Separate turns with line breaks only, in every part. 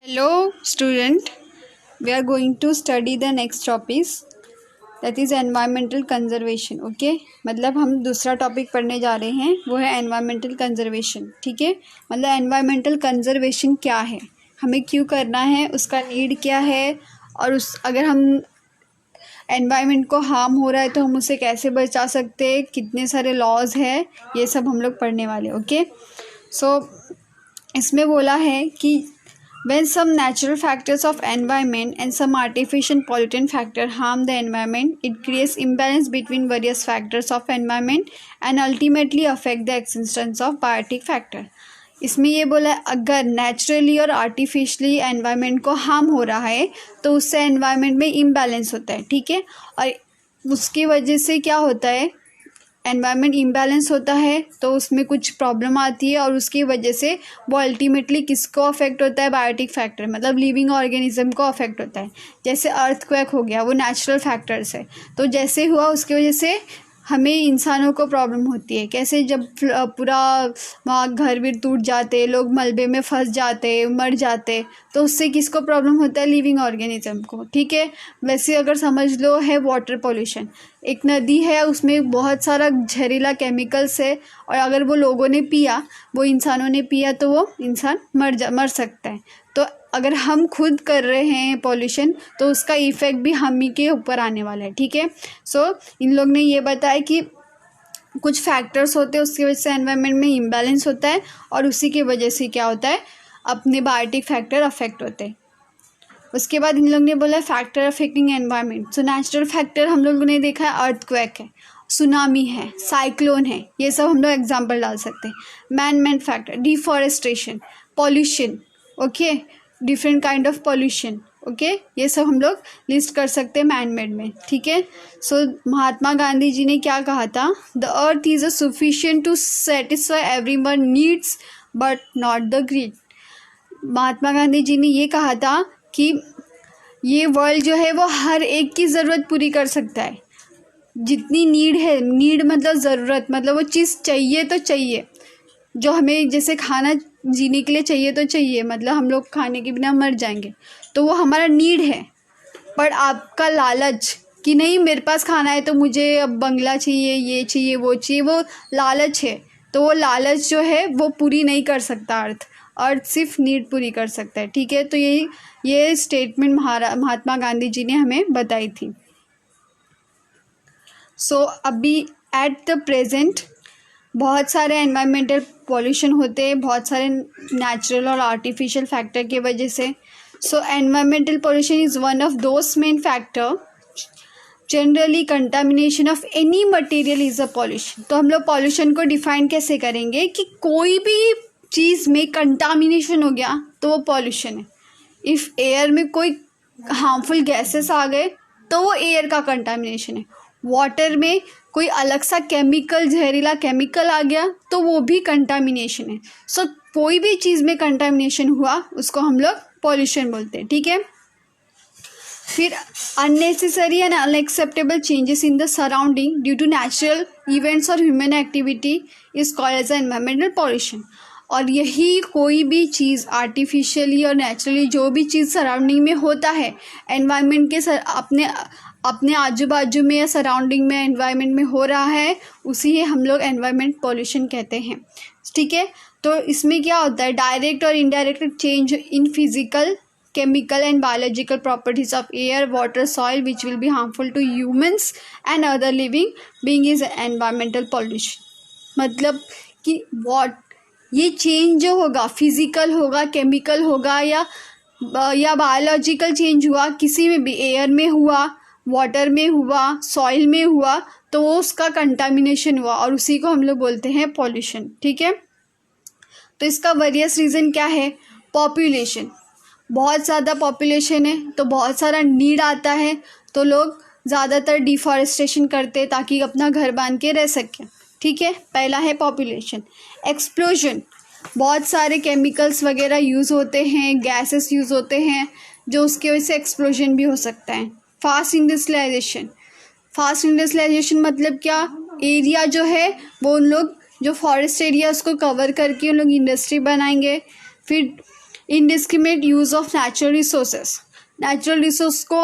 Hello student, we are going to study the next topic that is environmental conservation. Okay, मतलब हम दूसरा topic पढ़ने जा रहे हैं वो है environmental conservation. ठीक है, मतलब environmental conservation क्या है, हमें क्यों करना है, उसका नीड क्या है और उस अगर हम एनवायरनमेंट को हार्म हो रहा है तो हम उसे कैसे बचा सकते हैं, कितने सारे लॉज है, ये सब हम लोग पढ़ने वाले. ओके, सो इसमें बोला है कि when some natural factors of environment and some artificial pollutant factor harm the environment, it creates imbalance between various factors of environment and ultimately affect the existence of biotic factor. इसमें ये बोला है अगर naturally और artificially environment को harm हो रहा है तो उससे एनवायरनमेंट में इम्बैलेंस होता है. ठीक है, और उसकी वजह से क्या होता है, एनवायरनमेंट इम्बैलेंस होता है तो उसमें कुछ प्रॉब्लम आती है और उसकी वजह से वो अल्टीमेटली किसको अफेक्ट होता है, बायोटिक फैक्टर मतलब लिविंग ऑर्गेनिज्म को अफेक्ट होता है. जैसे अर्थक्वेक हो गया, वो नेचुरल फैक्टर्स है, तो जैसे हुआ उसकी वजह से हमें इंसानों को प्रॉब्लम होती है. कैसे, जब पूरा वहाँ घर भी टूट जाते, लोग मलबे में फंस जाते, मर जाते, तो उससे किसको प्रॉब्लम होता है, लिविंग ऑर्गेनिज्म को. ठीक है, वैसे अगर समझ लो है वाटर पोल्यूशन, एक नदी है उसमें बहुत सारा जहरीला केमिकल्स है और अगर वो लोगों ने पिया, वो इंसानों ने पिया तो वो इंसान मर सकता है. तो अगर हम खुद कर रहे हैं पॉल्यूशन तो उसका इफ़ेक्ट भी हम ही के ऊपर आने वाला है. ठीक है, सो इन लोग ने ये बताया कि कुछ फैक्टर्स होते हैं उसकी वजह से एनवायरनमेंट में इम्बैलेंस होता है और उसी की वजह से क्या होता है, अपने बायोटिक फैक्टर अफेक्ट होते हैं. उसके बाद इन लोग ने बोला factor affecting environment. So natural factor हम लोगों ने देखा है, अर्थक्वेक है, सुनामी है, साइक्लोन है, ये सब हम लोग एग्जांपल डाल सकते हैं. Man made factor, deforestation, pollution, okay, different kind of pollution, okay, ये सब हम लोग लिस्ट कर सकते हैं मैन मेड में. ठीक है, सो महात्मा गांधी जी ने क्या कहा था, the earth is a sufficient to satisfy everyone needs but not the greed. Mahatma Gandhi ji ने ये कहा था कि ये वर्ल्ड जो है वो हर एक की ज़रूरत पूरी कर सकता है, जितनी नीड है, नीड मतलब ज़रूरत, मतलब वो चीज़ चाहिए तो चाहिए, जो हमें जैसे खाना जीने के लिए चाहिए तो चाहिए, मतलब हम लोग खाने के बिना मर जाएंगे, तो वो हमारा नीड है. पर आपका लालच कि नहीं मेरे पास खाना है तो मुझे अब बंगला चाहिए, ये चाहिए, वो चाहिए, वो लालच है. तो वो लालच जो है वो पूरी नहीं कर सकता अर्थ सिर्फ नीड पूरी कर सकता है. ठीक है, तो ये स्टेटमेंट महात्मा गांधी जी ने हमें बताई थी. सो अभी एट द प्रेजेंट बहुत सारे एनवायरमेंटल पॉल्यूशन होते हैं, बहुत सारे नेचुरल और आर्टिफिशियल फैक्टर की वजह से. सो environmental pollution is one of those main factor. Generally contamination of any material is a pollution. तो हम लोग पॉल्यूशन को डिफाइन कैसे करेंगे कि कोई भी चीज़ में कंटामिनेशन हो गया तो वो पॉल्यूशन है. इफ़ एयर में कोई हार्मफुल गैसेस आ गए तो वो एयर का कंटामिनेशन है. वाटर में कोई अलग सा केमिकल, जहरीला केमिकल आ गया तो वो भी कंटामिनेशन है. सो कोई भी चीज़ में कंटामिनेशन हुआ उसको हम लोग पॉल्यूशन बोलते हैं. ठीक है, फिर unnecessary and unacceptable changes in the surrounding due to natural events और human activity is called as environmental pollution. और यही कोई भी चीज़ आर्टिफिशियली और नेचुरली जो भी चीज़ सराउंडिंग में होता है, एनवायरनमेंट के अपने आजू बाजू में या सराउंडिंग में एनवायरनमेंट में हो रहा है, उसी ही हम लोग एनवायरनमेंट पॉल्यूशन कहते हैं. ठीक है, तो इसमें क्या होता है, डायरेक्ट और indirect change in physical, chemical and biological properties of air, water, soil which will be harmful to humans and other living being is environmental pollution. मतलब कि ये चेंज जो होगा, फिजिकल होगा, केमिकल होगा या बायोलॉजिकल चेंज हुआ, किसी में भी, एयर में हुआ, वाटर में हुआ, सॉइल में हुआ, तो वो उसका कंटामिनेशन हुआ और उसी को हम लोग बोलते हैं पॉल्यूशन. ठीक है, तो इसका वेरियस रीज़न क्या है, पॉपुलेशन, बहुत ज़्यादा पॉपुलेशन है तो बहुत सारा नीड आता है, तो लोग ज़्यादातर डिफॉरेस्टेशन करते हैं ताकि अपना घर बांध के रह सकें. ठीक है, पहला है पॉपुलेशन. एक्सप्लोजन, बहुत सारे केमिकल्स वगैरह यूज़ होते हैं, गैसेस यूज़ होते हैं जो उसकी वजह से एक्सप्लोजन भी हो सकता है. फास्ट इंडस्ट्रियलाइजेशन, फास्ट इंडस्ट्रियलाइजेशन मतलब क्या, एरिया जो है वो उन लोग जो फॉरेस्ट एरिया उसको कवर करके उन लोग इंडस्ट्री बनाएंगे. फिर indiscriminate use of natural resource को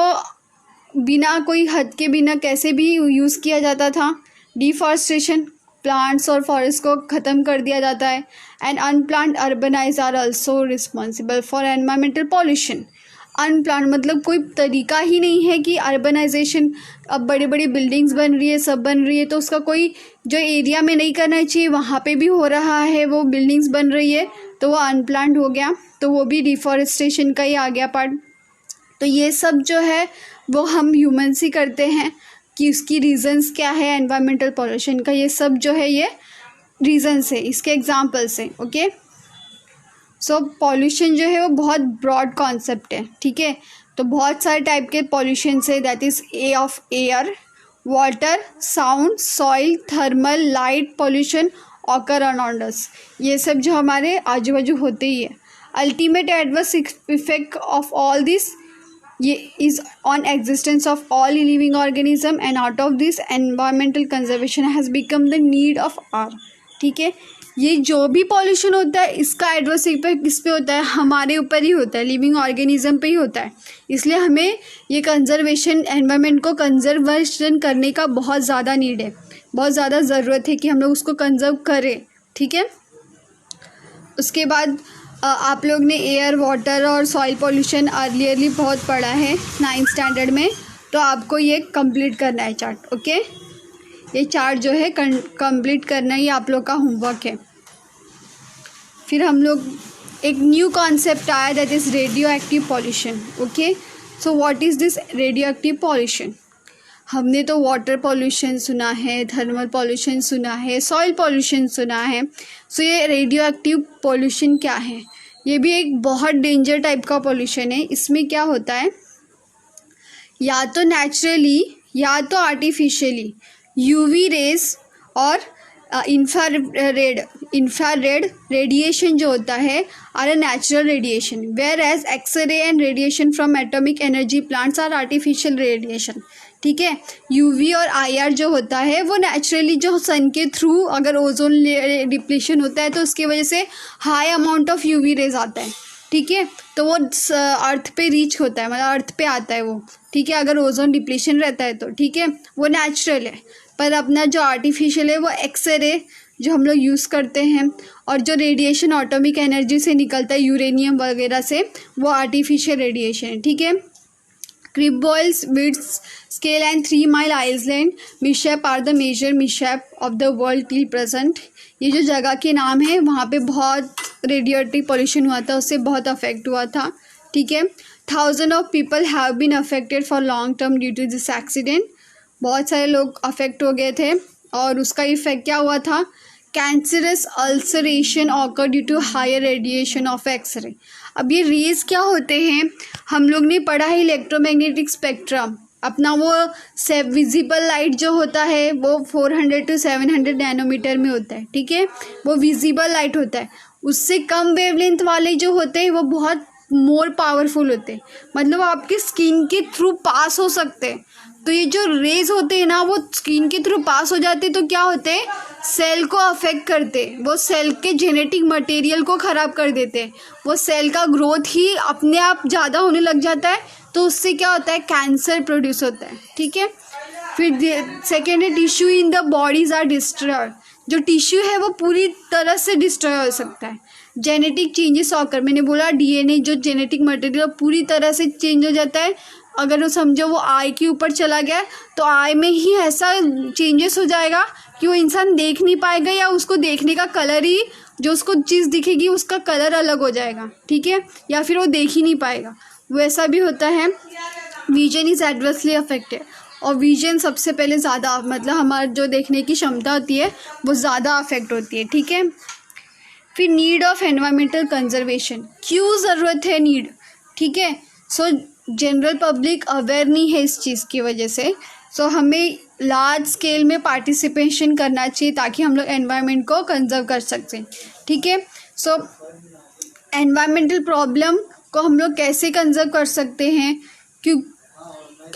बिना कोई हद के बिना कैसे भी यूज़ किया जाता था। डिफॉरेस्टेशन, प्लांट्स और फॉरेस्ट को ख़त्म कर दिया जाता है। And unplanned urbanize are also responsible for environmental pollution. Unplanned मतलब कोई तरीका ही नहीं है कि अर्बनाइजेशन, अब बड़ी बड़ी बिल्डिंग्स बन रही है, सब बन रही है, तो उसका कोई जो एरिया में नहीं करना चाहिए वहाँ पे भी हो रहा है, वो बिल्डिंग्स बन रही है, तो वो अनप्लान्ड हो गया, तो वो भी डिफॉरेस्टेशन का ही आ गया पार्ट। तो ये सब जो है वो हम ह्यूमन्स ही करते हैं। कि उसकी रीज़न्स क्या है एनवायरमेंटल पॉल्यूशन का, ये सब जो है ये रीज़न्स है, इसके एग्जांपल्स हैं। ओके, सो पॉल्यूशन जो है वो बहुत ब्रॉड कॉन्सेप्ट है, ठीक है। तो बहुत सारे टाइप के पॉल्यूशन है, that is of air, water, sound, soil, thermal, light pollution occur around us. ये सब जो हमारे आजू बाजू होते ही है। Ultimate adverse effect of all this ये is on existence of all living organism, and out of this environmental conservation has become the need of hour, ठीक है। ये जो भी पॉल्यूशन होता है इसका एडवर्स इफेक्ट किस पे होता है, हमारे ऊपर ही होता है, लिविंग ऑर्गेनिज्म पे ही होता है। इसलिए हमें ये कंजर्वेशन, एनवायरनमेंट को कंजर्वेशन करने का बहुत ज़्यादा नीड है, बहुत ज़्यादा ज़रूरत है कि हम लोग उसको कंजर्व करें, ठीक है। उसके बाद आप लोग ने एयर, वाटर और सॉइल पॉल्यूशन अर्लियरली बहुत पढ़ा है 9th स्टैंडर्ड में, तो आपको ये कंप्लीट करना है चार्ट। ओके, ये चार्ट जो है कंप्लीट करना ही आप लोग का होमवर्क है। फिर हम लोग एक न्यू कॉन्सेप्ट आया, that is radio active pollution. Okay, so what is this radio active pollution? हमने तो वाटर पॉल्यूशन सुना है, थर्मल पॉल्यूशन सुना है, सॉइल पॉल्यूशन सुना है। सो ये रेडियो एक्टिव पॉल्यूशन क्या है? ये भी एक बहुत डेंजर टाइप का पॉल्यूशन है। इसमें क्या होता है, या तो नेचुरली या तो आर्टिफिशियली यूवी रेज और इंफ्रारेड रेडिएशन जो होता है are a natural radiation, whereas x-ray and radiation from atomic energy plants are artificial radiation, ठीक है। यूवी और आईआर जो होता है वो नेचुरली जो सन के थ्रू अगर ओजोन डिप्लीशन होता है तो उसकी वजह से high amount of UV rays आता है, ठीक है। तो वो अर्थ पे रीच होता है, मतलब अर्थ पे आता है वो, ठीक है, अगर ओजोन डिप्लीशन रहता है तो, ठीक है, वो नेचुरल है। पर अपना जो आर्टिफिशियल है वो एक्सरे जो हम लोग यूज़ करते हैं, और जो रेडिएशन एटॉमिक एनर्जी से निकलता है यूरेनियम वगैरह से, वो आर्टिफिशियल रेडिएशन है, ठीक है। क्रिबॉइल्स, Windscale and 3 Mile Island mishap are the major mishap of the world till present. ये जो जगह के नाम है वहाँ पे बहुत रेडियो एक्टिव पॉल्यूशन हुआ था, उससे बहुत अफेक्ट हुआ था, ठीक है। 1000 of people have been affected for long term due to this accident. बहुत सारे लोग अफेक्ट हो गए थे, और उसका इफेक्ट क्या हुआ था, cancerous ulceration occur due to higher radiation of x-ray. अब ये रेज क्या होते हैं, हम लोग ने पढ़ा है इलेक्ट्रोमैग्नेटिक स्पेक्ट्रम, अपना वो विजिबल लाइट जो होता है वो 400 to 700 नैनोमीटर में होता है, ठीक है, वो विजिबल लाइट होता है। उससे कम वेवलेंथ वाले जो होते हैं वो बहुत मोर पावरफुल होते हैं, मतलब आपके स्किन के थ्रू पास हो सकते हैं। तो ये जो रेज होते हैं ना वो स्किन के थ्रू पास हो जाते, तो क्या होते हैं, सेल को अफेक्ट करते, वो सेल के जेनेटिक मटेरियल को ख़राब कर देते हैं, वो सेल का ग्रोथ ही अपने आप ज़्यादा होने लग जाता है, तो उससे क्या होता है, कैंसर प्रोड्यूस होता है, ठीक है। फिर सेकेंड है tissue in the bodies are destroyed. जो टिश्यू है वो पूरी तरह से डिस्ट्रॉय हो सकता है। जेनेटिक चेंजेस ऑकर, मैंने बोला डीएनए जो जेनेटिक मटेरियल पूरी तरह से चेंज हो जाता है। अगर वो समझो वो आई के ऊपर चला गया तो आई में ही ऐसा चेंजेस हो जाएगा कि वो इंसान देख नहीं पाएगा, या उसको देखने का कलर ही, जो उसको चीज़ दिखेगी उसका कलर अलग हो जाएगा, ठीक है, या फिर वो देख ही नहीं पाएगा, वैसा भी होता है। विजन इज़ एडवर्सली अफेक्टेड, और विजन सबसे पहले ज़्यादा, मतलब हमारा जो देखने की क्षमता होती है वो ज़्यादा अफेक्ट होती है, ठीक है। फिर नीड ऑफ एनवायरमेंटल कंजर्वेशन, क्यों ज़रूरत है नीड, ठीक है। सो जनरल पब्लिक अवेयर नहीं है इस चीज़ की वजह से, सो हमें लार्ज स्केल में पार्टिसिपेशन करना चाहिए ताकि हम लोग एनवायरनमेंट को कंजर्व कर सकते हैं, ठीक है। सो एनवायरमेंटल प्रॉब्लम को हम लोग कैसे कंजर्व कर सकते हैं, क्यों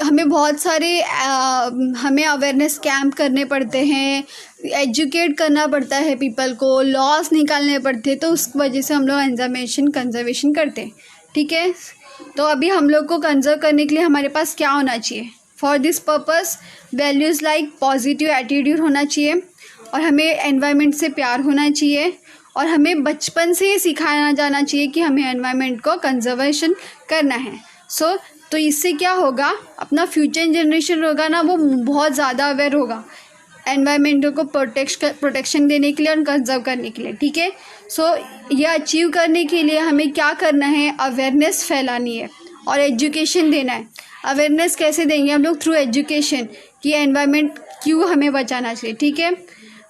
हमें बहुत सारे हमें अवेयरनेस कैंप करने पड़ते हैं, एजुकेट करना पड़ता है पीपल को, लॉस निकालने पड़ते, तो उस वजह से हम लोग एनवायरमेंट कंजर्वेशन करते हैं। ठीक है, तो अभी हम लोग को कंजर्व करने के लिए हमारे पास क्या होना चाहिए? For this purpose values like positive attitude होना चाहिए, और हमें एनवायरनमेंट से प्यार होना चाहिए, और हमें बचपन से ही सिखाया जाना चाहिए कि हमें एनवायरनमेंट को कंजर्वेशन करना है। तो इससे क्या होगा, अपना फ्यूचर जनरेशन होगा ना, वो बहुत ज़्यादा अवेयर होगा एनवायरनमेंट को प्रोटेक्शन देने के लिए और कंजर्व करने के लिए। ठीक है, ये अचीव करने के लिए हमें क्या करना है? अवेयरनेस फैलानी है और एजुकेशन देना है। अवेयरनेस कैसे देंगे हम लोग? थ्रू एजुकेशन, कि एनवायरनमेंट क्यों हमें बचाना चाहिए। ठीक है,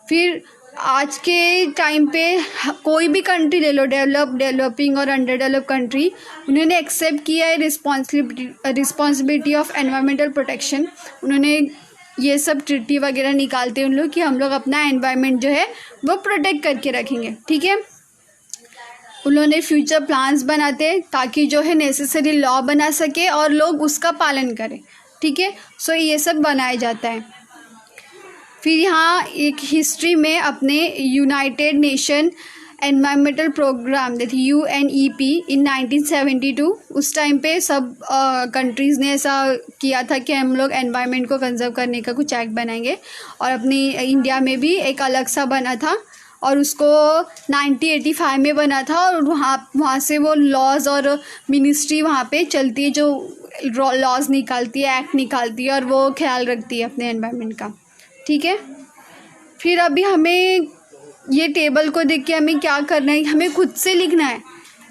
फिर आज के टाइम पे कोई भी कंट्री ले लो, डेवलपिंग और अंडर डेवलप कंट्री, उन्होंने एक्सेप्ट किया है रिस्पॉन्सिबिलिटी ऑफ एनवायरमेंटल प्रोटेक्शन। उन्होंने ये सब ट्रीटी वगैरह निकालते हैं उन लोग कि हम लोग अपना एनवायरनमेंट जो है वो प्रोटेक्ट करके रखेंगे। ठीक है, उन्होंने फ्यूचर प्लान्स बनाते ताकि जो है नेसेसरी लॉ बना सके और लोग उसका पालन करें। ठीक है, ये सब बनाया जाता है। फिर यहाँ एक हिस्ट्री में अपने यूनाइटेड नेशन एनवायरमेंटल प्रोग्राम देखिए UNEP इन 1972, उस टाइम पे सब कंट्रीज़ ने ऐसा किया था कि हम लोग एनवायरनमेंट को कंजर्व करने का कुछ एक्ट बनाएंगे, और अपनी इंडिया में भी एक अलग सा बना था, और उसको 1985 में बना था, और वहाँ से वो लॉज और मिनिस्ट्री वहाँ पे चलती है, जो लॉज निकालती है, एक्ट निकालती है, और वो ख्याल रखती है अपने एनवायरनमेंट का। ठीक है, फिर अभी हमें ये टेबल को देख के हमें क्या करना है? हमें खुद से लिखना है,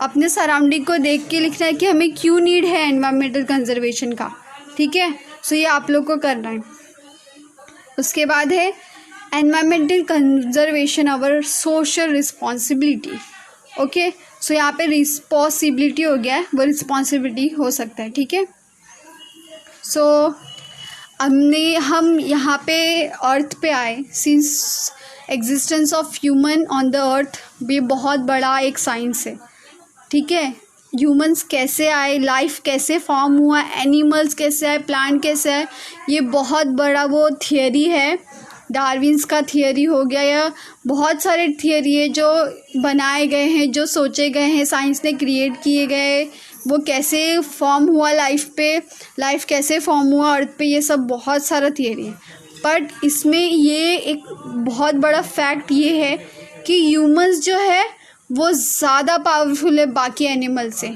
अपने सराउंडिंग को देख के लिखना है कि हमें क्यों नीड है एनवायरमेंटल कंजर्वेशन का। ठीक है, ये आप लोग को करना है। उसके बाद है environmental conservation our social responsibility. Okay, यहाँ पे रिस्पॉन्सिबिलिटी हो गया है, वो रिस्पॉन्सिबिलिटी हो सकता है। ठीक है, हम यहाँ पे अर्थ पे आए, since existence of human on the earth भी बहुत बड़ा एक साइंस है। ठीक है, ह्यूमंस कैसे आए, लाइफ कैसे फॉर्म हुआ, एनिमल्स कैसे आए, प्लांट कैसे आए, ये बहुत बड़ा वो थियरी है। डार्विन्स का थियरी हो गया, या बहुत सारे थियरी है जो बनाए गए हैं, जो सोचे गए हैं, साइंस ने क्रिएट किए गए, वो कैसे फॉर्म हुआ लाइफ कैसे फॉर्म हुआ अर्थ पे, ये सब बहुत सारा थियरी है। बट इसमें ये एक बहुत बड़ा फैक्ट ये है कि ह्यूमंस जो है वो ज़्यादा पावरफुल है बाकी एनिमल से।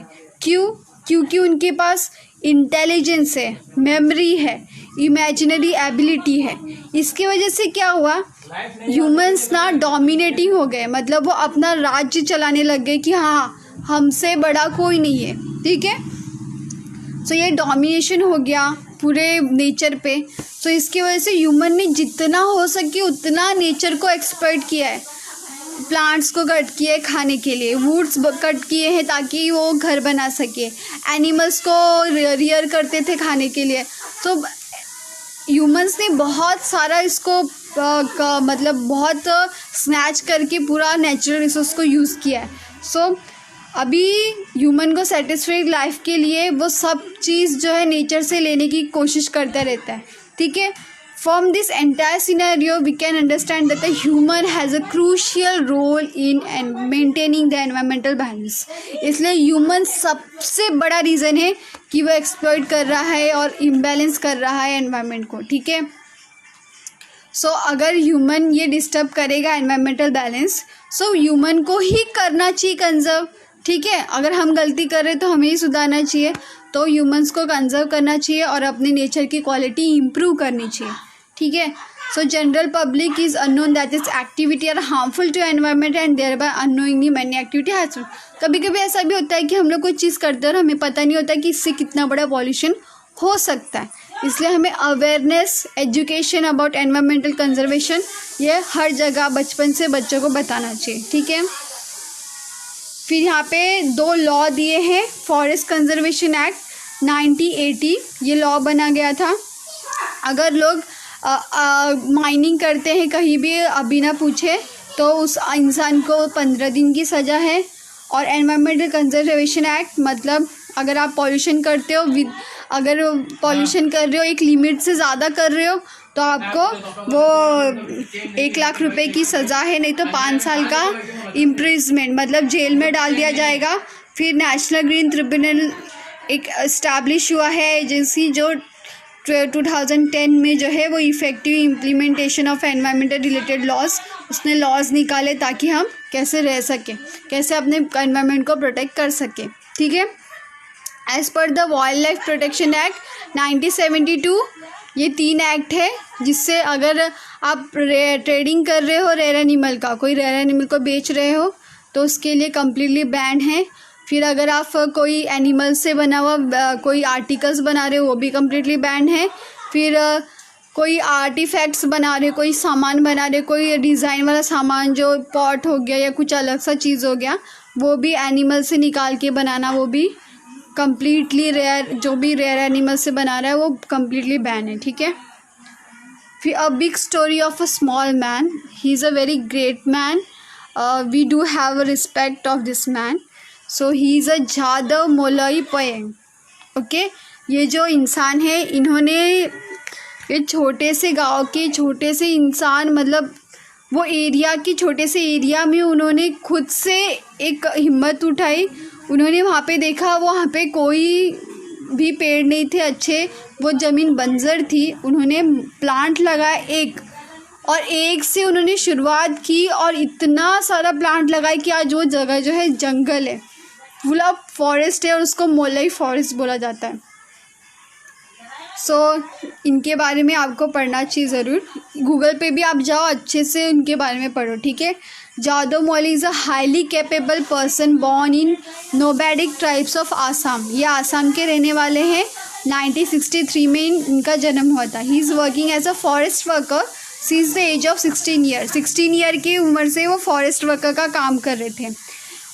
क्यों? क्योंकि उनके पास इंटेलिजेंस है, मेमोरी है, इमेजिनरी एबिलिटी है। इसकी वजह से क्या हुआ, ह्यूमंस ना डोमिनेटिंग हो गए, मतलब वो अपना राज्य चलाने लग गए कि हाँ हमसे बड़ा कोई नहीं है। ठीक है, ये डोमिनेशन हो गया पूरे नेचर पे। इसकी वजह से ह्यूमन ने जितना हो सके उतना नेचर को एक्सप्लॉइट किया है। प्लांट्स को कट किए खाने के लिए, वुड्स कट किए हैं ताकि वो घर बना सके, एनिमल्स को रियर करते थे खाने के लिए। ह्यूमंस ने बहुत सारा इसको मतलब बहुत स्नैच करके पूरा नेचुरल रिसोर्स को यूज़ किया है। अभी ह्यूमन को सेटिस्फाइड लाइफ के लिए वो सब चीज़ जो है नेचर से लेने की कोशिश करता रहता है। ठीक है, from this entire scenario we can understand that the human has a crucial role in maintaining the environmental balance. इसलिए ह्यूमन सबसे बड़ा रीज़न है कि वो एक्सप्लॉइट कर रहा है और इम्बैलेंस कर रहा है एनवायरमेंट को। ठीक है, अगर ह्यूमन ये डिस्टर्ब करेगा एनवायरमेंटल बैलेंस, ह्यूमन को ही करना चाहिए कंजर्व। ठीक है, अगर हम गलती कर रहे तो हमें ही सुधारना चाहिए, तो ह्यूमंस को कंजर्व करना चाहिए और अपने नेचर की क्वालिटी इम्प्रूव करनी चाहिए। ठीक है, general public is unknown that is activity are harmful to environment and thereby unknowingly many activity has. कभी कभी ऐसा भी होता है कि हम लोग कोई चीज़ करते हैं और हमें पता नहीं होता कि इससे कितना बड़ा पॉल्यूशन हो सकता है। इसलिए हमें awareness, education about environmental conservation ये हर जगह बचपन से बच्चों को बताना चाहिए। ठीक है, फिर यहाँ पे 2 लॉ दिए हैं। फॉरेस्ट कंजर्वेशन एक्ट 1980 ये लॉ बना गया था। अगर लोग माइनिंग करते हैं कहीं भी बिना पूछे तो उस इंसान को 15 दिन की सज़ा है। और एनवायरमेंटल कंजर्वेशन एक्ट मतलब अगर आप पॉल्यूशन करते हो, अगर पॉल्यूशन कर रहे हो एक लिमिट से ज़्यादा कर रहे हो तो आपको वो 1 लाख रुपए की सज़ा है, नहीं तो 5 साल का इम्प्रिजमेंट, मतलब जेल में डाल दिया जाएगा। फिर नेशनल ग्रीन ट्रिब्यूनल एक इस्टेब्लिश हुआ है एजेंसी, जो 2010 में जो है वो effective implementation of environmental related laws, उसने लॉज निकाले ताकि हम कैसे रह सकें, कैसे अपने एनवायरमेंट को प्रोटेक्ट कर सकें। ठीक है, as per the wild life protection act 1972, ये 3 एक्ट है जिससे अगर आप ट्रेडिंग कर रहे हो रेयर एनिमल का, कोई रेयर एनिमल को बेच रहे हो तो उसके लिए कम्प्लीटली बैन है। फिर अगर आप कोई एनिमल से बना हुआ कोई आर्टिकल्स बना रहे हो वो भी कम्प्लीटली बैन है। फिर कोई आर्टिफैक्ट्स बना रहे, कोई सामान बना रहे, कोई डिज़ाइन वाला सामान जो पॉट हो गया या कुछ अलग सा चीज़ हो गया, वो भी एनिमल से निकाल के बनाना, वो भी कम्प्लीटली रेयर, जो भी रेयर एनिमल से बना रहा है वो कम्प्लीटली बैन है। ठीक है, फिर a big story of a small man, he is a very great man, we do have a respect of this man, so he is a Jadav Molai poem. Okay, ये जो इंसान है, इन्होंने ये छोटे से गांव के छोटे से इंसान, मतलब वो एरिया के छोटे से एरिया में उन्होंने खुद से एक हिम्मत उठाई। उन्होंने वहाँ पे देखा, वहाँ पे कोई भी पेड़ नहीं थे अच्छे, वो ज़मीन बंजर थी, उन्होंने प्लांट लगाया एक, और एक से उन्होंने शुरुआत की और इतना सारा प्लांट लगाया कि आज वो जगह जो है जंगल है, पूरा फॉरेस्ट है, और उसको मोलई फॉरेस्ट बोला जाता है। सो इनके बारे में आपको पढ़ना चाहिए ज़रूर, गूगल पे भी आप जाओ, अच्छे से उनके बारे में पढ़ो। ठीक है, Jadav Molai is a highly capable person born in nomadic tribes of Assam, ये आसाम के रहने वाले हैं। 1963 में इनका जन्म हुआ था। He is working as a forest worker since the age of 16 year, 16 year की उम्र से वो फॉरेस्ट वर्कर का काम कर रहे थे।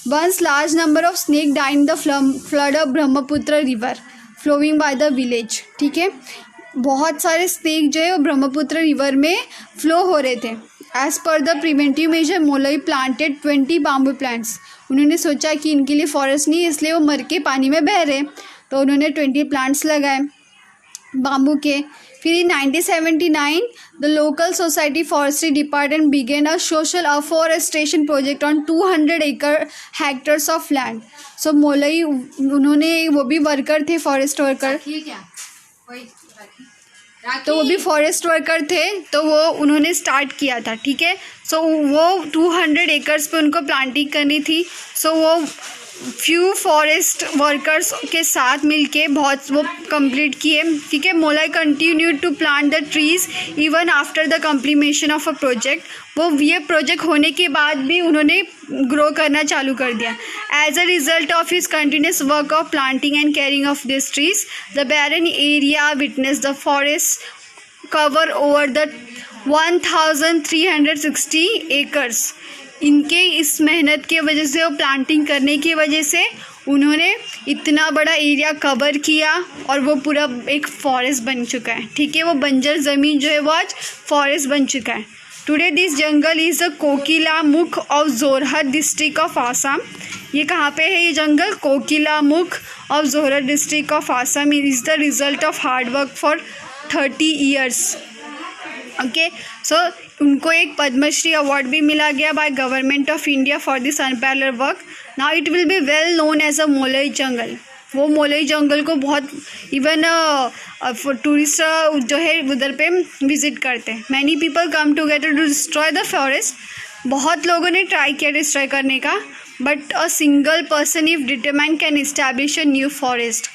Once large number of snake died in the flood of Brahmaputra river flowing by the village. ठीक है, बहुत सारे स्नेक जो है वो ब्रह्मपुत्र रिवर में फ्लो हो रहे थे। As per the preventive measure Molai planted 20 bamboo plants, उन्होंने सोचा कि इनके लिए फॉरेस्ट नहीं, इसलिए वो मर के पानी में बह रहे, तो उन्होंने 20 प्लांट्स लगाए बाम्बू के। फिर in 1979 the local society forestry department began a social afforestation project on 200 hectares of land. So Molai, उन्होंने, वो भी वर्कर थे, फॉरेस्ट वर्कर, तो वो भी फॉरेस्ट वर्कर थे, तो वो उन्होंने स्टार्ट किया था। ठीक है, सो वो 200 एकर्स पे उनको प्लांटिंग करनी थी। सो वो फ्यू फॉरेस्ट वर्कर्स के साथ मिलके बहुत वो कंप्लीट किए। ठीक है, Molai continue to plant the trees even after the completion of a project, वो ये प्रोजेक्ट होने के बाद भी उन्होंने ग्रो करना चालू कर दिया। As a result of his continuous work of planting and caring of this trees the barren area witness the forest cover over the 1360 acres. इनके इस मेहनत के वजह से, वो प्लांटिंग करने की वजह से उन्होंने इतना बड़ा एरिया कवर किया और वो पूरा एक फॉरेस्ट बन चुका है। ठीक है, वो बंजर ज़मीन जो है वो आज फॉरेस्ट बन चुका है। Today this jungle is the Kokilamukh of Jorhat district of Assam. ये कहाँ पे है ये जंगल? Kokilamukh of Jorhat district of Assam is the result of hard work for 30 years. Okay, so उनको एक पद्मश्री अवार्ड भी मिला गया by government of India for this unparalleled work. Now it will be well known as a Molai jungle. वो मोलई जंगल को बहुत even tourist जो है उधर पे विजिट करते हैं। Many people come together to destroy the forest. बहुत लोगों ने ट्राई किया डिस्ट्रॉय करने का, but a single person if determined can establish a new forest.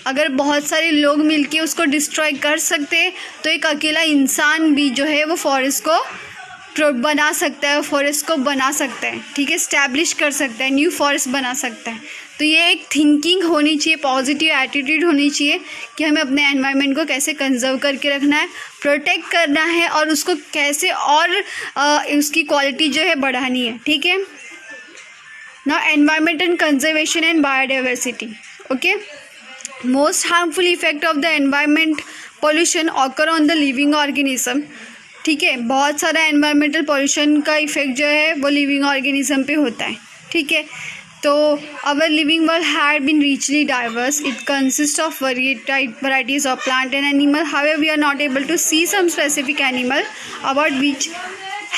अगर बहुत सारे लोग मिलके उसको डिस्ट्रॉय कर सकते तो एक अकेला इंसान भी जो है वो फॉरेस्ट को बना सकता है, फॉरेस्ट को बना सकता है। ठीक है, इस्टेब्लिश कर सकता है, न्यू फॉरेस्ट बना सकता है। तो ये एक थिंकिंग होनी चाहिए, पॉजिटिव एटीट्यूड होनी चाहिए कि हमें अपने एनवायरनमेंट को कैसे कंजर्व करके रखना है, प्रोटेक्ट करना है और उसको कैसे और उसकी क्वालिटी जो है बढ़ानी है। ठीक है, now environmental conservation and biodiversity. Okay, most harmful effect of the environment pollution occur on the living organism. ठीक है, बहुत सारा एनवायरमेंटल पोल्यूशन का इफेक्ट जो है वो लिविंग ऑर्गेनिज्म पे होता है। ठीक है, तो our living world had been richly diverse. It consists of varieties of plant and animal. However, we are not able to see some specific animal about which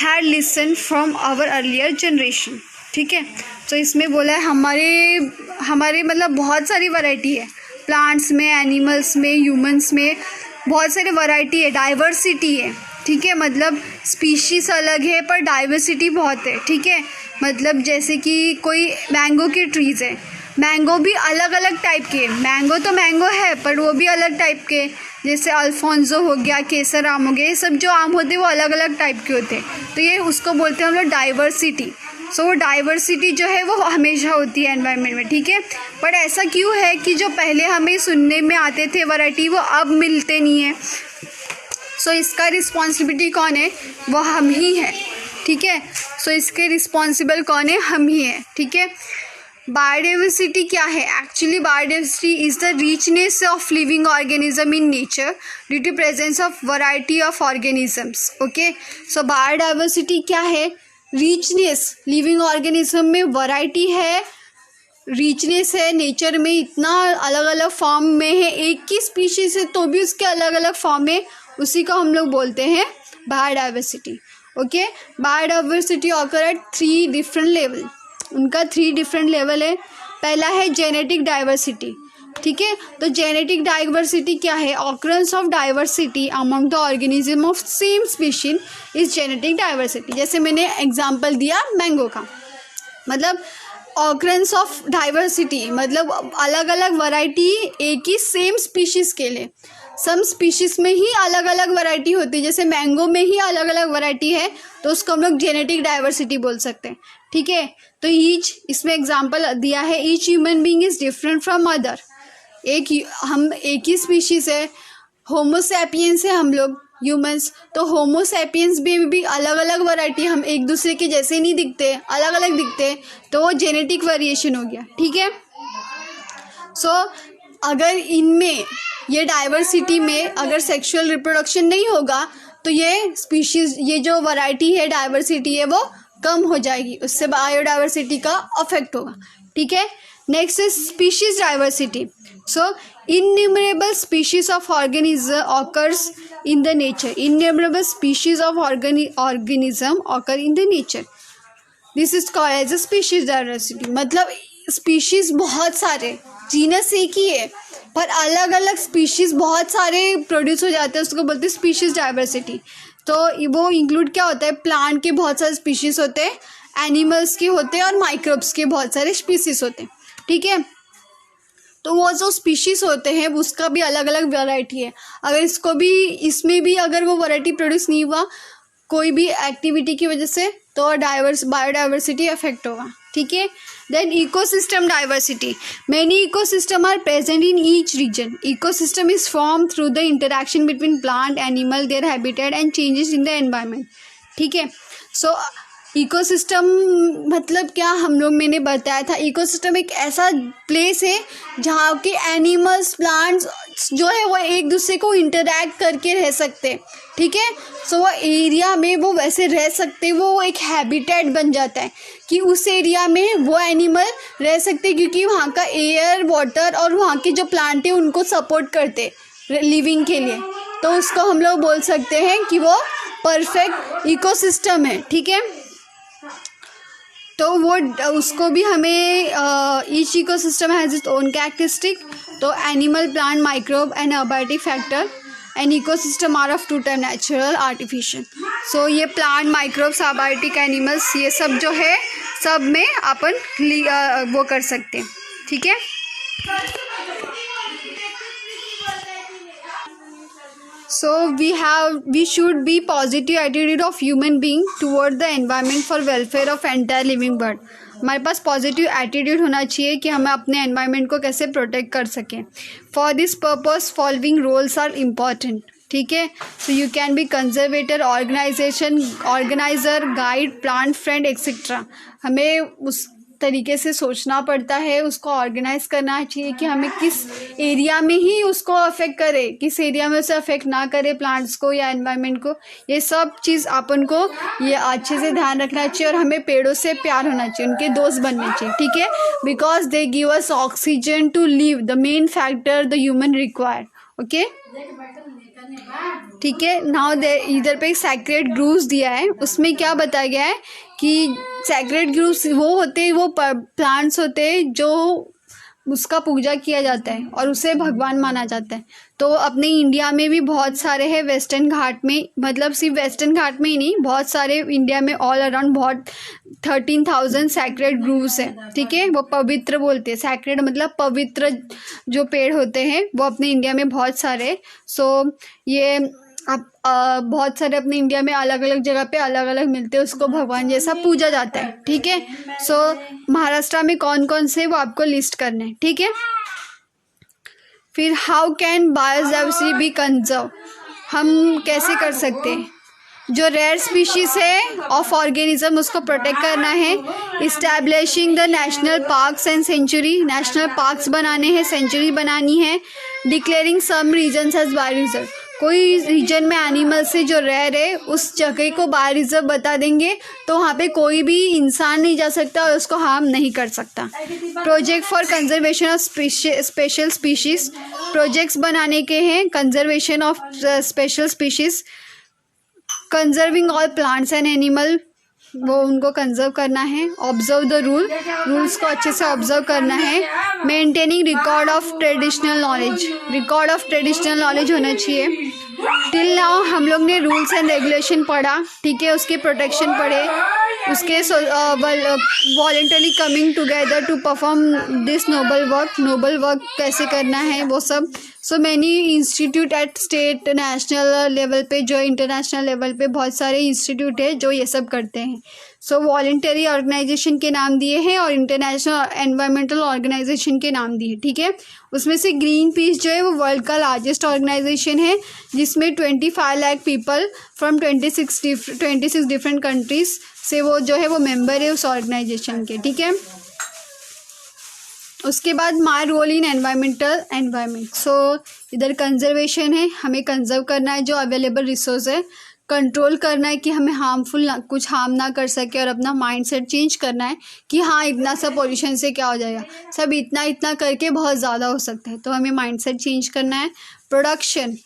had listened from our earlier generation. ठीक है, तो इसमें बोला है हमारे मतलब बहुत सारी वैरायटी है प्लांट्स में, एनिमल्स में, ह्यूमंस में, बहुत सारी वैरायटी है, डाइवर्सिटी है. ठीक है, मतलब स्पीशीज़ अलग है पर डाइवर्सिटी बहुत है. ठीक है, मतलब जैसे कि कोई मैंगो के ट्रीज़ है, मैंगो भी अलग अलग टाइप के, मैंगो तो मैंगो है पर वो भी अलग टाइप के, जैसे अल्फोंसो हो गया, केसर आम हो गया, ये सब जो आम होते हैं वो अलग अलग टाइप के होते हैं. तो ये उसको बोलते हैं हम लोग डाइवर्सिटी. सो वो डाइवर्सिटी जो है वो हमेशा होती है एनवायरनमेंट में. ठीक है, पर ऐसा क्यों है कि जो पहले हमें सुनने में आते थे वैरायटी वो अब मिलते नहीं है. सो इसका रिस्पॉन्सिबिलिटी कौन है? वो हम ही है. ठीक है, सो इसके रिस्पॉन्सिबल कौन है? हम ही है. ठीक है, बायोडाइवर्सिटी क्या है? Actually biodiversity is the richness of living organism in nature due to presence of variety of organisms. Okay, so biodiversity क्या है? रिचनेस, लिविंग ऑर्गेनिज्म में वैरायटी है, रिचनेस है. नेचर में इतना अलग अलग फॉर्म में है, एक ही स्पीशीज है तो भी उसके अलग अलग फॉर्म है, उसी को हम लोग बोलते हैं biodiversity. Okay, biodiversity occur eight 3 different level. उनका 3 डिफरेंट लेवल है. पहला है जेनेटिक डाइवर्सिटी. ठीक है, तो जेनेटिक डाइवर्सिटी क्या है? Occurrence of diversity among the organism of same species is genetic diversity. जैसे मैंने एग्जांपल दिया मैंगो का, मतलब ऑकरेंस ऑफ डाइवर्सिटी मतलब अलग अलग वैरायटी एक ही सेम स्पीशीज़ के लिए. सम स्पीशीज़ में ही अलग अलग वैरायटी होती है, जैसे मैंगो में ही अलग अलग वैरायटी है तो उसको हम लोग जेनेटिक डाइवर्सिटी बोल सकते हैं. ठीक है, तो ईच, इसमें एग्जांपल दिया है, each human being is different from other. हम एक ही स्पीशीज़ है, होमोसैपियंस है हम लोग ह्यूमंस, तो होमोसैपियंस भी अलग अलग वैरायटी, हम एक दूसरे के जैसे नहीं दिखते, अलग अलग दिखते, तो वो जेनेटिक वेरिएशन हो गया. ठीक है, सो अगर इनमें ये डाइवर्सिटी में अगर सेक्सुअल रिप्रोडक्शन नहीं होगा तो ये स्पीशीज़, ये जो वैरायटी है, डाइवर्सिटी है, वो कम हो जाएगी, उससे बायोडाइवर्सिटी का अफेक्ट होगा. ठीक है, next is species diversity. So innumerable species of organism occurs in the nature. Innumerable species of organism occur in the nature. This is called as a species diversity. मतलब species बहुत सारे, genus एक ही है पर अलग अलग स्पीशीज़ बहुत सारे प्रोड्यूस हो जाते हैं, उसको बोलते हैं स्पीशीज डाइवर्सिटी. तो वो इंक्लूड क्या होता है? प्लांट के बहुत सारे स्पीशीज़ होते हैं, एनिमल्स के होते हैं और माइक्रोब्स के बहुत सारे स्पीशीज़ होते हैं. ठीक है, तो वो जो स्पीशीज़ होते हैं उसका भी अलग अलग वैरायटी है. अगर इसमें भी अगर वो वैरायटी प्रोड्यूस नहीं हुआ कोई भी एक्टिविटी की वजह से तो बायोडाइवर्सिटी अफेक्ट होगा. ठीक है, then ecosystem diversity. Many ecosystem are present in each region. Ecosystem is form through the interaction between plant, animal, their habitat and changes in the environment. ठीक है, सो इकोसिस्टम मतलब क्या मैंने बताया था, इकोसिस्टम एक ऐसा प्लेस है जहाँ के एनिमल्स, प्लांट्स जो है वो एक दूसरे को इंटरैक्ट करके रह सकते हैं. ठीक है, सो वो एरिया में वो वैसे रह सकते, वो एक हैबिटेट बन जाता है कि उस एरिया में वो एनिमल रह सकते क्योंकि वहाँ का एयर, वाटर और वहाँ के जो प्लांट है उनको सपोर्ट करते लिविंग के लिए. तो उसको हम लोग बोल सकते हैं कि वो परफेक्ट इकोसिस्टम है. ठीक है, तो वो उसको भी हमें each ecosystem has its own characteristic. तो animal, plant, microbe and abiotic factor and ecosystem are of 2 type, natural, artificial. So ये प्लांट, माइक्रोब्स, अबायोटिक, एनिमल्स, ये सब जो है सब में अपन वो कर सकते हैं. ठीक है, so we should be positive attitude of human being toward the environment for welfare of entire living world. हमारे पास पॉजिटिव एटीट्यूड होना चाहिए कि हमें अपने एनवायरनमेंट को कैसे प्रोटेक्ट कर सकें. For this purpose following roles are important. ठीक है, so you can be conservator, organizer, guide, plant friend etcetera. हमें तरीके से सोचना पड़ता है, उसको ऑर्गेनाइज करना चाहिए कि हमें किस एरिया में ही उसको अफेक्ट करे, किस एरिया में उसे अफेक्ट ना करे, प्लांट्स को या एनवायरनमेंट को। ये सब चीज़ अपन को ये अच्छे से ध्यान रखना चाहिए और हमें पेड़ों से प्यार होना चाहिए, उनके दोस्त बनने चाहिए, ठीक है। Because they give us oxygen to live, the main factor the human require, okay, ठीक है। नाउ इधर पे सैक्रेड ग्रूव्स दिया है, उसमें क्या बताया गया है कि सैक्रेड ग्रूव्स वो होते हैं, वो प्लांट्स होते हैं जो उसका पूजा किया जाता है और उसे भगवान माना जाता है। तो अपने इंडिया में भी बहुत सारे हैं, वेस्टर्न घाट में, मतलब सिर्फ वेस्टर्न घाट में ही नहीं, बहुत सारे इंडिया में ऑल अराउंड बहुत 13,000 सैक्रेड ग्रूव्स हैं, ठीक है। वो पवित्र बोलते हैं, सैक्रेड मतलब पवित्र जो पेड़ होते हैं वो अपने इंडिया में बहुत सारे। सो ये अब बहुत सारे अपने इंडिया में अलग अलग जगह पे अलग अलग मिलते हैं, उसको भगवान जैसा पूजा जाता है, ठीक है। सो महाराष्ट्र में कौन कौन से वो आपको लिस्ट करने हैं, ठीक है। फिर how can biodiversity be conserve, हम कैसे कर सकते हैं। जो रेयर स्पीशीज है ऑफ ऑर्गेनिज्म उसको प्रोटेक्ट करना है। Establishing the national parks and sanctuary, national parks बनाने हैं, सेंचुरी बनानी है। Declaring some regions as bio reserve, कोई रीजन में एनिमल से जो रेयर है उस जगह को बायो रिजर्व बता देंगे तो वहाँ पे कोई भी इंसान नहीं जा सकता और उसको हार्म नहीं कर सकता। Project for conservation of special species, projects बनाने के हैं conservation of special species. Conserving all plants and animal, वो उनको कंजर्व करना है। ऑब्जर्व द रूल्स को अच्छे से ऑब्जर्व करना है। Maintaining record of traditional knowledge, record of traditional knowledge होना चाहिए। टिल नाउ हम लोग ने रूल्स एंड रेगुलेशन पढ़ा, ठीक है, उसके प्रोटेक्शन पढ़े, उसके voluntary coming together to perform this noble work कैसे करना है वो सब। So many institute at state national level पे, जो इंटरनेशनल लेवल पे बहुत सारे इंस्टीट्यूट है जो ये सब करते हैं। सो वॉलेंटरी ऑर्गेनाइजेशन के नाम दिए हैं और इंटरनेशनल एनवायरमेंटल ऑर्गेनाइजेशन के नाम दिए, ठीक है। उसमें से ग्रीन पीस जो है वो वर्ल्ड का लार्जेस्ट ऑर्गेनाइजेशन है, जिसमें 25 lakh people from 26 different countries से वो जो है वो मेंबर है उस ऑर्गेनाइजेशन के, ठीक है। उसके बाद माई रोल इन एनवायरमेंट। सो इधर कंजर्वेशन है, हमें कंजर्व करना है जो अवेलेबल रिसोर्स है, कंट्रोल करना है कि हमें कुछ हार्म ना कर सके, और अपना माइंडसेट चेंज करना है कि हाँ इतना सा पोल्यूशन से क्या हो जाएगा, सब इतना इतना करके बहुत ज़्यादा हो सकता है, तो हमें माइंडसेट चेंज करना है। प्रोडक्शन,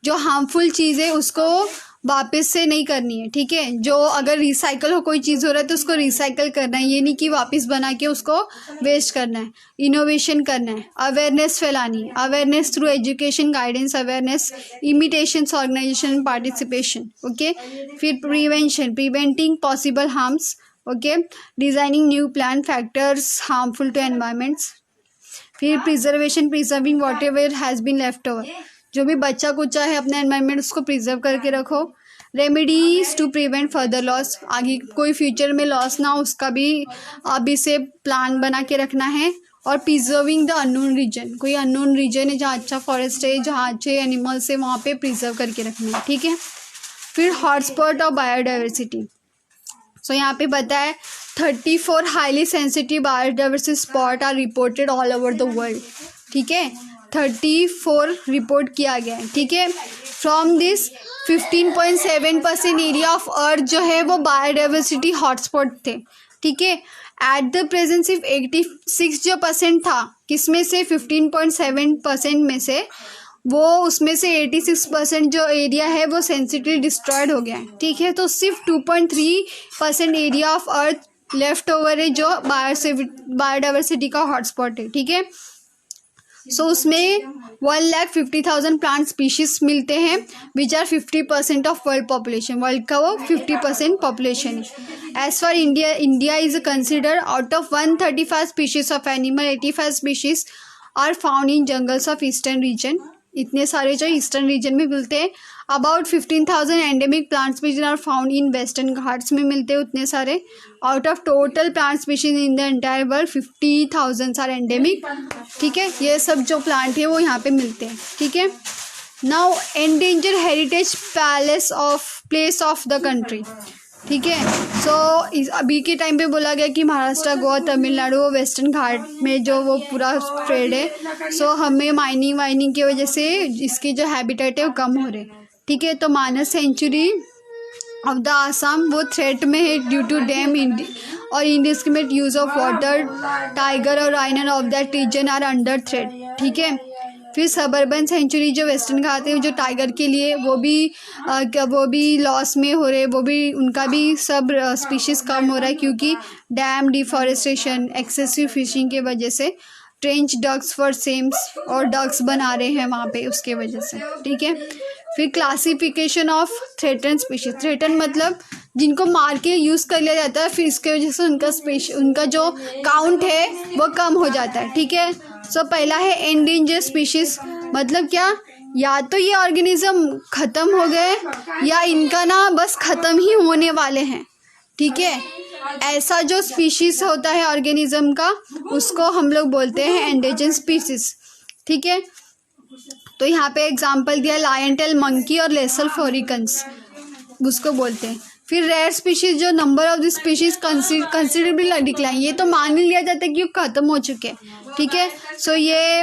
जो हार्मफुल चीज़ है उसको वापस से नहीं करनी है, ठीक है। जो अगर रिसाइकल हो कोई चीज़ हो रहा है तो उसको रिसाइकल करना है, ये नहीं कि वापस बना के उसको वेस्ट करना है। इनोवेशन करना है, अवेयरनेस फैलानी है, awareness through education, guidance, awareness, imitations, organisation, participation, okay. फिर preventing possible harms, okay. Designing new plan factors harmful to environments. फिर preserving whatever has been left over, जो भी बच्चा कुचा है अपने एनवायरनमेंट उसको प्रिजर्व करके रखो। Remedies to prevent further loss, आगे कोई फ्यूचर में लॉस ना हो उसका भी अभी से प्लान बना के रखना है। और प्रिजर्विंग द अननोन रीजन, कोई अननोन रीजन है जहाँ अच्छा फॉरेस्ट है, जहाँ अच्छे एनिमल्स है, वहाँ पे प्रिजर्व करके रखना है, ठीक है। फिर हॉटस्पॉट ऑफ बायोडाइवर्सिटी, सो यहाँ पे बताया 34 highly sensitive biodiversity spot are reported all over the world, ठीक है। 34 रिपोर्ट किया गया है, ठीक है। From this 15.7% area of earth जो है वो बायोडाइवर्सिटी हॉटस्पॉट थे, ठीक है। एट द प्रेजेंट सिर्फ 86 जो % था, किसमें से 15.7% में से, वो उसमें से 86% जो एरिया है वो सेंसिटिव डिस्ट्रॉयड हो गया है, ठीक है। तो सिर्फ 2.3% area of earth left over है जो बायोडाइवर्सिटी का हॉटस्पॉट है, ठीक है। सो उसमें 1,50,000 प्लांट स्पीशीज मिलते हैं which are 50% of world population, world का वो 50% पॉपुलेशन है। As for India is consider out of 135 species of animal, 85 species are found in jungles of eastern region, इतने सारे जो ईस्टर्न रीजन में मिलते हैं। About 15,000 endemic plant species are found in western Ghats में मिलते हैं उतने सारे। Out of total plant species in the entire world 50,000 are endemic, ठीक है। ये सब जो प्लांट है वो यहाँ पे मिलते हैं, ठीक है। Now endanger heritage place of the country, ठीक है। सो अभी के टाइम पे बोला गया कि महाराष्ट्र, गोवा, तमिलनाडु, वेस्टर्न घाट में जो वो पूरा स्प्रेड है। सो हमें माइनिंग की वजह से इसकी जो हैबिटेट है वो कम हो रहे, ठीक है। तो Manas sanctuary of the Assam वो थ्रेट में है ड्यू टू डैम और indiscriminate use of water. Tiger और rhino of that region are under threat, ठीक है। फिर सबर्बन सेंचुरी जो वेस्टर्न घाट है जो टाइगर के लिए वो भी लॉस में हो रहे, वो भी उनका भी सब स्पीशीज़ कम हो रहा है क्योंकि डैम, डिफॉरेस्टेशन, एक्सेसिव फिशिंग के वजह से ट्रेंच डक्स फॉर सेम्स और डक्स बना रहे हैं वहाँ पे उसके वजह से, ठीक है। फिर classification of threaten species. Threaten मतलब जिनको मार के यूज़ कर लिया जाता है, फिर इसके वजह से उनका जो काउंट है वो कम हो जाता है, ठीक है। सो पहला है एंडेंजर स्पीशीज़, मतलब क्या, या तो ये ऑर्गेनिज्म ख़त्म हो गए या इनका ना बस ख़त्म ही होने वाले हैं, ठीक है। ऐसा जो स्पीशीज़ होता है ऑर्गेनिज्म का उसको हम लोग बोलते हैं एंडेंजर स्पीशीज़, ठीक है। तो यहाँ पे एग्जांपल दिया लायन टेल मंकी और लेसर फ्लोरिकन्स, उसको बोलते हैं। फिर रेयर स्पीशीज़ जो number of the species considerably decline, ये तो मान ही लिया जाता है कि ख़त्म हो चुके हैं, ठीक है। सो ये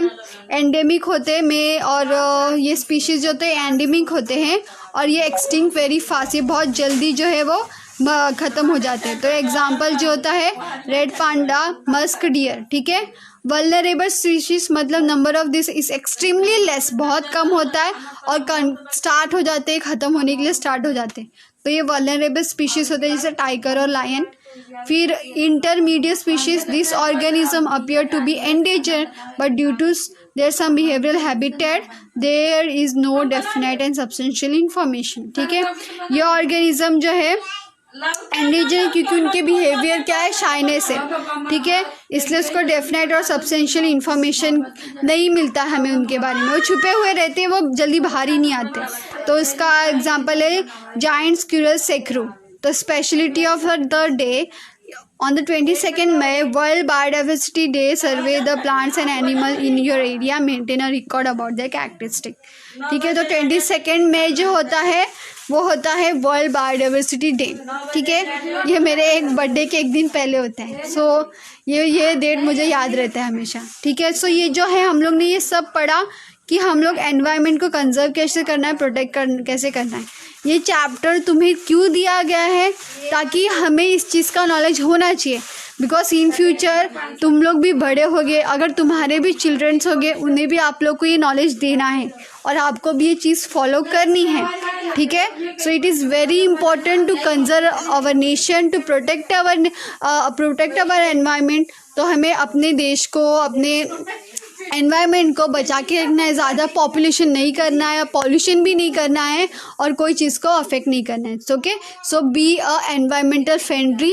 एंडेमिक होते हैं में, और ये स्पीशीज़ जो होते हैं एंडेमिक होते हैं और ये एक्सटिंक्ट वेरी फास्ट, ये बहुत जल्दी जो है वो ख़त्म हो जाते हैं। तो एग्जांपल जो होता है रेड पांडा, मस्क डियर, ठीक है। वल्नरेबल स्पीशीज मतलब number of this is extremely less, बहुत कम होता है और स्टार्ट हो जाते हैं, ख़त्म होने के लिए स्टार्ट हो जाते हैं। तो ये वल्नरेबल स्पीशीज होते हैं जैसे टाइगर और लायन। फिर intermediate species, this organism appear to be endangered but due to their some behavioural habitat there is no definite and substantial information, ठीक है। ये ऑर्गेनिज्म जो है एंडेंजर क्योंकि उनके बिहेवियर क्या है, शाइनेस है, ठीक है, इसलिए उसको डेफिनेट और सब्सटेंशियल इन्फॉर्मेशन नहीं मिलता हमें उनके बारे में, वो छुपे हुए रहते हैं, वो जल्दी बाहर ही नहीं आते। तो इसका एग्जांपल है जायंट स्क्विरल सेक्रू। तो speciality of the day on the 22nd May, World Biodiversity Day, survey the plants and animals in your area, maintain a record about their characteristic, ठीक है। तो 22 मई जो होता है वो होता है वर्ल्ड बायोडाइवर्सिटी डे, ठीक है। ये मेरे एक बर्थडे के एक दिन पहले होता है। सो ये डेट मुझे याद रहता है हमेशा, ठीक है। सो ये जो है हम लोग ने ये सब पढ़ा कि हम लोग एनवायरनमेंट को कंजर्व कैसे करना है, प्रोटेक्ट कैसे करना है। ये चैप्टर तुम्हें क्यों दिया गया है, ताकि हमें इस चीज़ का नॉलेज होना चाहिए, बिकॉज इन फ्यूचर तुम लोग भी बड़े होगे, अगर तुम्हारे भी चिल्ड्रंस होंगे उन्हें भी आप लोग को ये नॉलेज देना है और आपको भी ये चीज़ फॉलो करनी है, ठीक है। So it is very important to conserve our nation, to protect our environment. तो हमें अपने देश को, अपने एनवायरनमेंट को बचा के रखना है, ज़्यादा पॉपुलेशन नहीं करना है, पॉल्यूशन भी नहीं करना है और कोई चीज़ को अफेक्ट नहीं करना है। Okay, so be a environmental friendly